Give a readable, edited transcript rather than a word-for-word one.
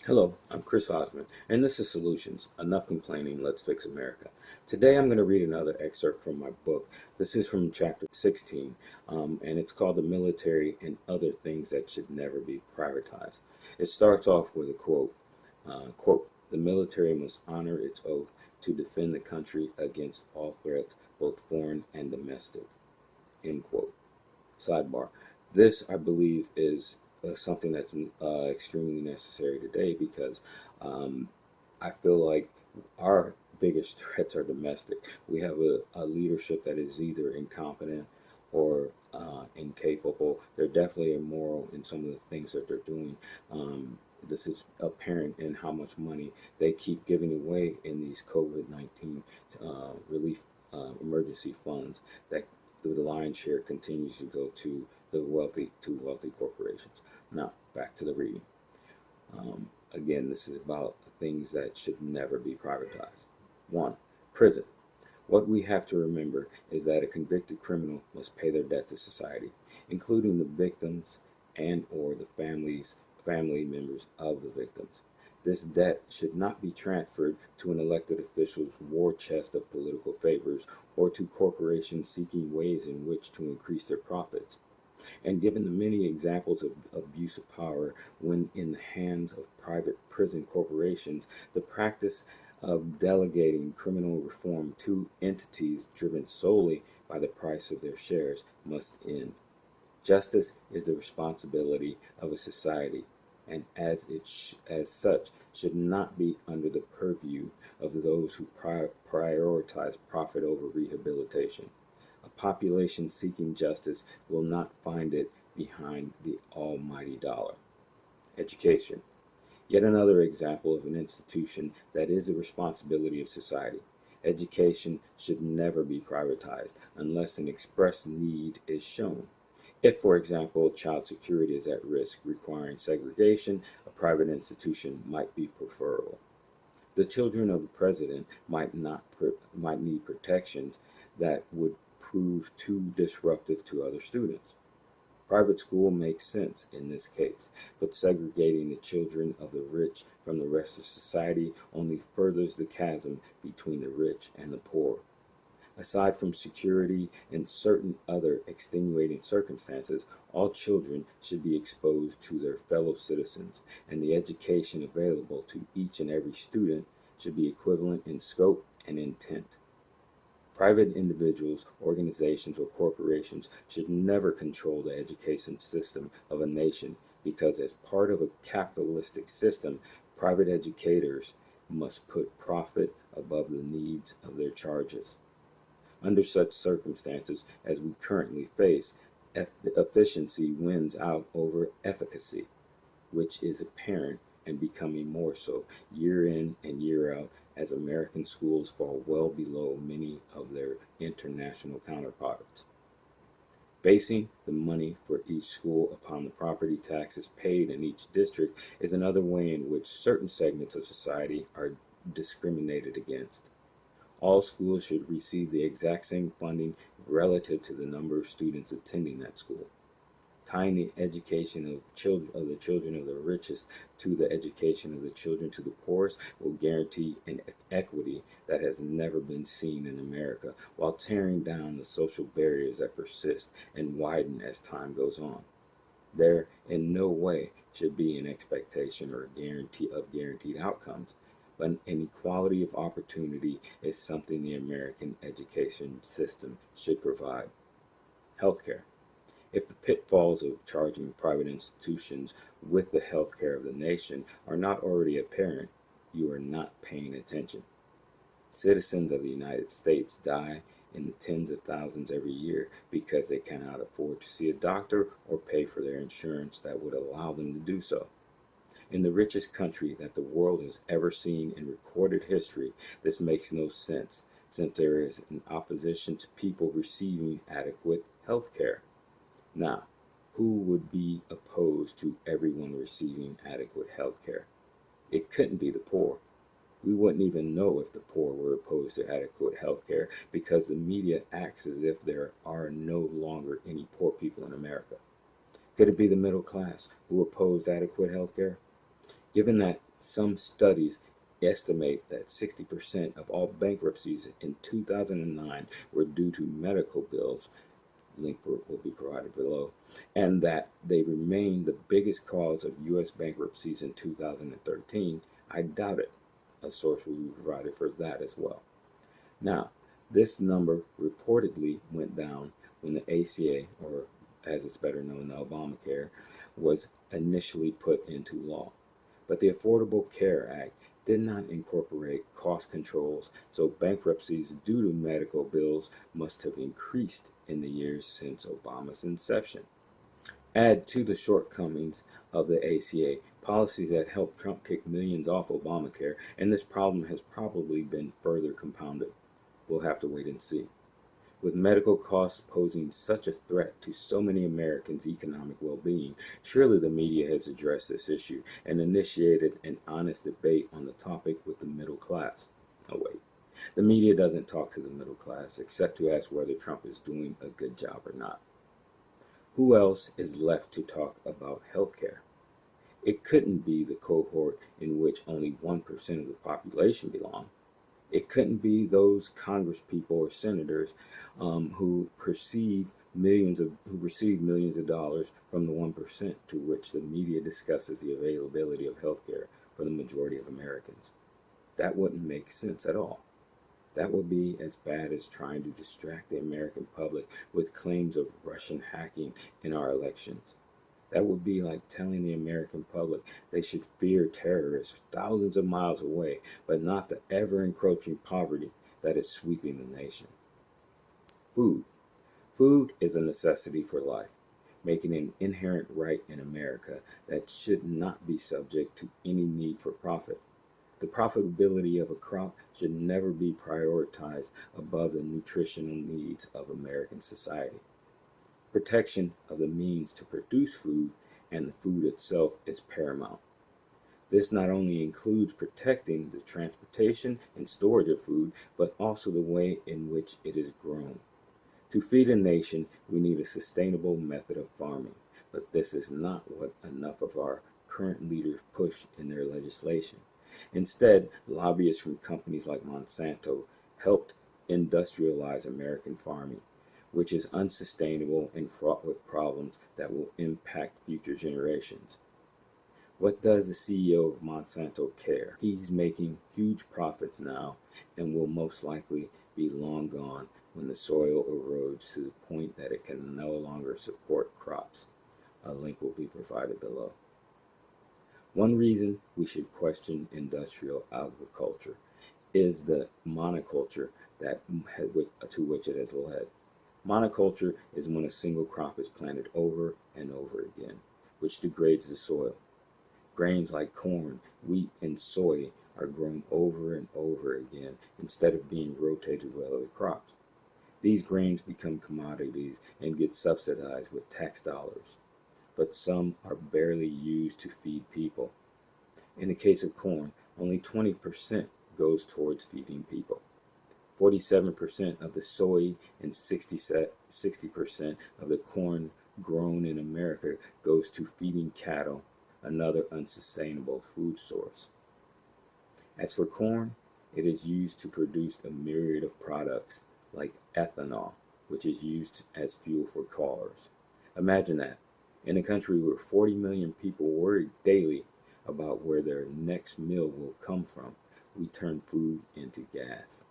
Hello, I'm Chris Ossman, and this is Solutions. Enough complaining, let's fix America. Today I'm going to read another excerpt from my book. This is from chapter 16, and it's called The Military and Other Things That Should Never Be Privatized. It starts off with a quote, "The military must honor its oath to defend the country against all threats, both foreign and domestic," end quote. Sidebar. This, I believe, is something that's extremely necessary today because um, I feel like our biggest threats are domestic. We have a leadership that is either incompetent or incapable. They're definitely immoral in some of the things that they're doing. This is apparent in how much money they keep giving away in these COVID-19 relief emergency funds that the lion's share continues to go to wealthy corporations. Now, back to the reading. Again, this is about things that should never be privatized. One, prison. What we have to remember is that a convicted criminal must pay their debt to society, including the victims and or the family members of the victims. This debt should not be transferred to an elected official's war chest of political favors or to corporations seeking ways in which to increase their profits. And given the many examples of abuse of power when in the hands of private prison corporations, the practice of delegating criminal reform to entities driven solely by the price of their shares must end. Justice is the responsibility of a society, and as such should not be under the purview of those who prioritize profit over rehabilitation. A population seeking justice will not find it behind the almighty dollar. Education. Yet another example of an institution that is the responsibility of society. Education should never be privatized unless an express need is shown. If, for example, child security is at risk, requiring segregation, a private institution might be preferable. The children of a president might need protections that would prove too disruptive to other students. Private school makes sense in this case, but segregating the children of the rich from the rest of society only furthers the chasm between the rich and the poor. Aside from security and certain other extenuating circumstances, all children should be exposed to their fellow citizens, and the education available to each and every student should be equivalent in scope and intent. Private individuals, organizations, or corporations should never control the education system of a nation because, as part of a capitalistic system, private educators must put profit above the needs of their charges. Under such circumstances as we currently face, efficiency wins out over efficacy, which is apparent and becoming more so year in and year out as American schools fall well below many of their international counterparts. Basing the money for each school upon the property taxes paid in each district is another way in which certain segments of society are discriminated against. All schools should receive the exact same funding relative to the number of students attending that school. Tying the education of the children of the richest to the education of the children to the poorest will guarantee an equity that has never been seen in America, while tearing down the social barriers that persist and widen as time goes on. There in no way should be an expectation or a guarantee of guaranteed outcomes, but an equality of opportunity is something the American education system should provide. Healthcare. If the pitfalls of charging private institutions with the healthcare of the nation are not already apparent, you are not paying attention. Citizens of the United States die in the tens of thousands every year because they cannot afford to see a doctor or pay for their insurance that would allow them to do so. In the richest country that the world has ever seen in recorded history, this makes no sense since there is an opposition to people receiving adequate health care. Now, who would be opposed to everyone receiving adequate health care? It couldn't be the poor. We wouldn't even know if the poor were opposed to adequate health care because the media acts as if there are no longer any poor people in America. Could it be the middle class who opposed adequate health care? Given that Some studies estimate that 60% of all bankruptcies in 2009 were due to medical bills. Link will be provided below, and that they remain the biggest cause of U.S. bankruptcies in 2013. I doubt it. A source will be provided for that as well. Now, this number reportedly went down when the ACA, or as it's better known, the Obamacare, was initially put into law. But the Affordable Care Act did not incorporate cost controls, so bankruptcies due to medical bills must have increased in the years since Obama's inception. Add to the shortcomings of the ACA policies that helped Trump kick millions off Obamacare, and this problem has probably been further compounded. We'll have to wait and see. With medical costs posing such a threat to so many Americans' economic well-being, surely the media has addressed this issue and initiated an honest debate on the topic with the middle class. Oh wait, the media doesn't talk to the middle class except to ask whether Trump is doing a good job or not. Who else is left to talk about healthcare? It couldn't be the cohort in which only 1% of the population belong. It couldn't be those congresspeople or senators who receive millions of dollars from the 1% to which the media discusses the availability of healthcare for the majority of Americans. That wouldn't make sense at all. That would be as bad as trying to distract the American public with claims of Russian hacking in our elections. That would be like telling the American public they should fear terrorists thousands of miles away, but not the ever-encroaching poverty that is sweeping the nation. Food. Food is a necessity for life, making an inherent right in America that should not be subject to any need for profit. The profitability of a crop should never be prioritized above the nutritional needs of American society. Protection of the means to produce food and the food itself is paramount. This not only includes protecting the transportation and storage of food, but also the way in which it is grown. To feed a nation, we need a sustainable method of farming, but this is not what enough of our current leaders push in their legislation. Instead, lobbyists from companies like Monsanto helped industrialize American farming, which is unsustainable and fraught with problems that will impact future generations. What does the CEO of Monsanto care? He's making huge profits now and will most likely be long gone when the soil erodes to the point that it can no longer support crops. A link will be provided below. One reason we should question industrial agriculture is the monoculture to which it has led. Monoculture is when a single crop is planted over and over again, which degrades the soil. Grains like corn, wheat, and soy are grown over and over again instead of being rotated with other crops. These grains become commodities and get subsidized with tax dollars, but some are barely used to feed people. In the case of corn, only 20% goes towards feeding people. 47% of the soy and 60% of the corn grown in America goes to feeding cattle, another unsustainable food source. As for corn, it is used to produce a myriad of products like ethanol, which is used as fuel for cars. Imagine that. In a country where 40 million people worry daily about where their next meal will come from, we turn food into gas.